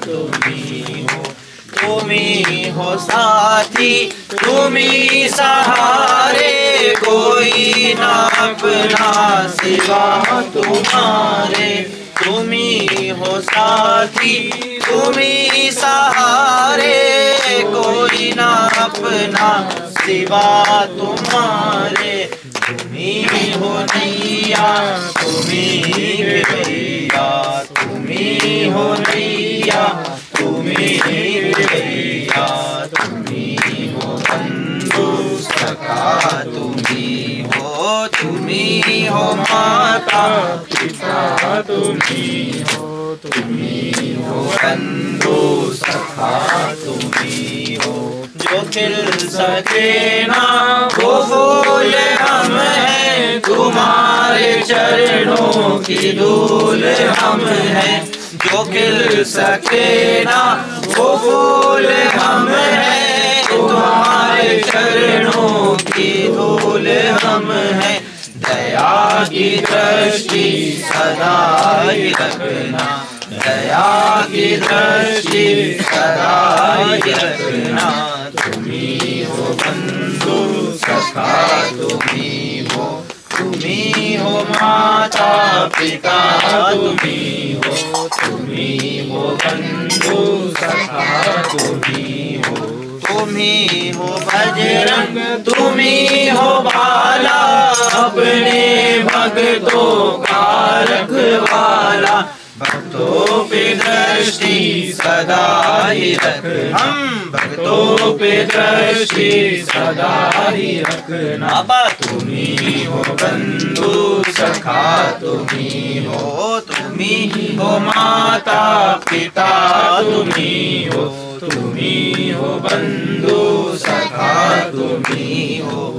तुम्ही हो, तुम्ही हो साथी, तुम्ही सहारे, कोई ना अपना सिवा तुम्हारे। तुम्ही हो साथी, तुम्ही सहारे, कोई ना अपना सिवा तुम्हारे। तुम्ही हो नैया, तुम्ही भैया, तुम्ही हो नैया, तुम्ही भैया, तुम्ही हो बंधु सखा, तुम्ही हो माता पिता, तुम्ही हो बंधु सखा, तुम्ही हो। जो खिल सके ना वो फूल हम हैं, तुम्हारे चरणों की धूल हम हैं। जो खिल सके ना वो फूल हम हैं, तुम्हारे चरणों की धूल हम हैं। दया की दृष्टि सदा ही रखना, दया की दृष्टि सदा ही रखना। तुम्ही हो बंधु सखा, तुम्ही हो माता पिता, तुम्ही हो बंधु सखा, तुम्ही हो बजरंग, तुम्ही हो बाला, अपने भक्तों का रखवाला। भक्तों पे दृष्टि सदा ही रख, हम भक्तों पे दृष्टि सदा ही रखना। बाबा तुम्ही हो बंधु सखा, तुम्ही हो माता पिता, तुम्ही हो बंधु सखा, तुम्ही हो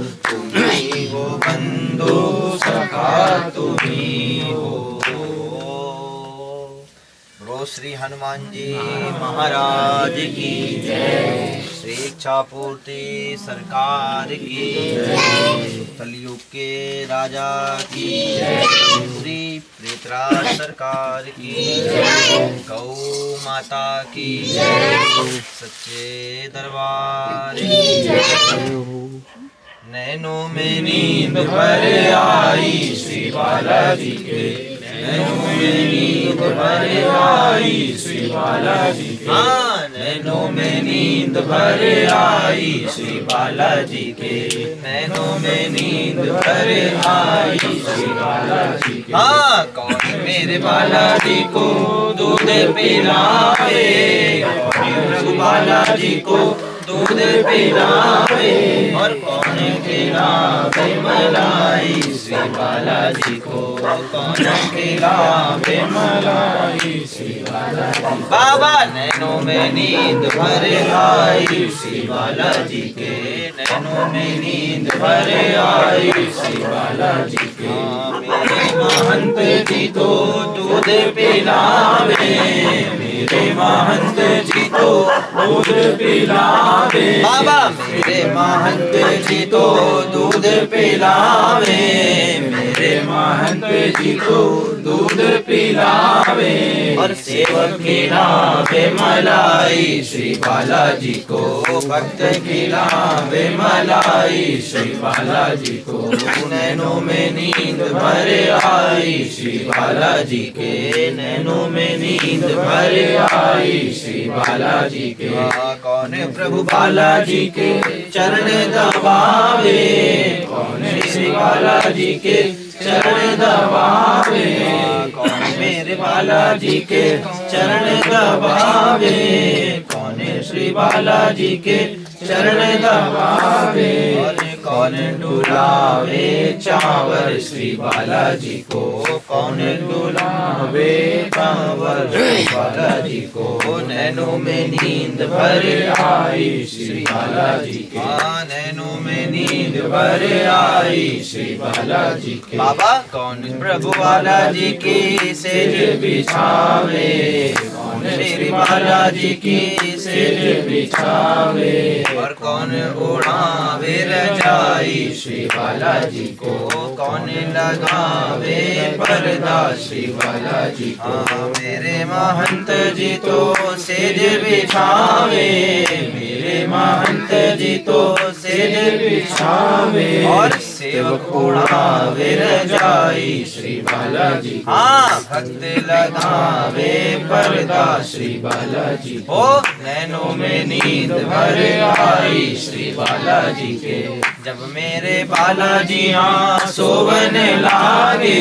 बंधु सखा, तुम्ही हो। श्री हनुमान जी महाराज की जय। श्री इच्छा पूर्ति सरकार की जय। कलयुग के राजा की जय। श्री प्रेतराज सरकार की जय। गौ माता की जय। सच्चे दरबार की जय। नैनों में नींद भर आई श्री बालाजी के, नैनों में नींद भर आई श्री बालाजी के। हाँ, नैनों में नींद भर आई श्री बालाजी के, नैनों में नींद भर आई श्री बालाजी के। हाँ, कौन मेरे बालाजी को दूध पिलावे, कौन बालाजी को दूध पिलावे, और कौन खिलावे मलाई श्री बालाजी को, कौन खिलावे मलाई श्री बालाजी। बाबा नैनों में नींद भर आई श्री बालाजी के, नैनों में नींद भर आई श्री बालाजी के। मेरे महंत जी तो दूध पिलावे, मेरे महंत जी तो दूध पिलावे। बाबा मेरे महंत जी तो दूध पिलावे, मेरे महंत जी तो दूध पिलावे, और सेवक खिलावे मलाई श्री बालाजी को, भक्त खिलावे मलाई श्री बालाजी को। नैनों में नींद भर आई श्री बालाजी के, नैनों में नींद भर आई श्री बालाजी के। कौन प्रभु बालाजी के चरण दबावे, कौन श्री बालाजी के चरण दबावे, कौन मेरे बालाजी के चरण दबावे, कौन श्री बालाजी के चरण दबावे, कौन डुलावे चावर श्री बालाजी को, कौन डुलावे चावर श्री बालाजी को। नैनों में नींद भर आई श्री बालाजी के, नैनों में नींद भर आई श्री बालाजी के। बाबा कौन प्रभु बालाजी की सेज बिछावे, कौन श्री बालाजी की सिर बिछावे, और कौन ओढ़ावे रजाई श्री बालाजी को, कौन लगावे पर्दा श्री बालाजी को। हाँ मेरे महंत जी तो सेज बिछावे, मेरे महंत जी तो सिर बिछावे, और सेवक ओढ़ावे रजाई श्री बालाजी को। हाँ भक्त लगावे पर्दा श्री बालाजी को। ओ नैनों में नींद भर आई श्री बालाजी के, जब मेरे बालाजी यहाँ सोवन लागे,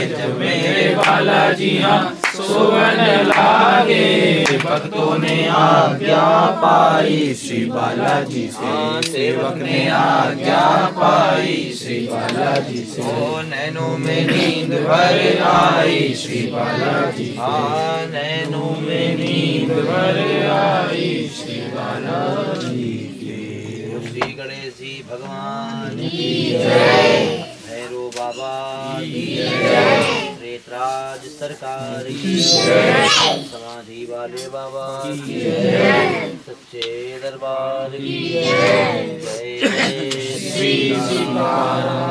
जब मेरे बालाजी यहाँ सोवन लागे, भक्तों ने आज्ञा पाई श्री बालाजी हाँ, से, सेवक ने आज्ञा पाई श्री बालाजी से। ओ नैनों में नींद भर आई श्री बालाजी से, हाँ नैनों में नींद भर आई श्री बालाजी के। श्री गणेश जी भगवान की जय, भैरव बाबा की जय, त्रेतराज सरकार की जय, समाधि वाले बाबा की जय, सच्चे दरबार की जय, जय। श्री सीताराम।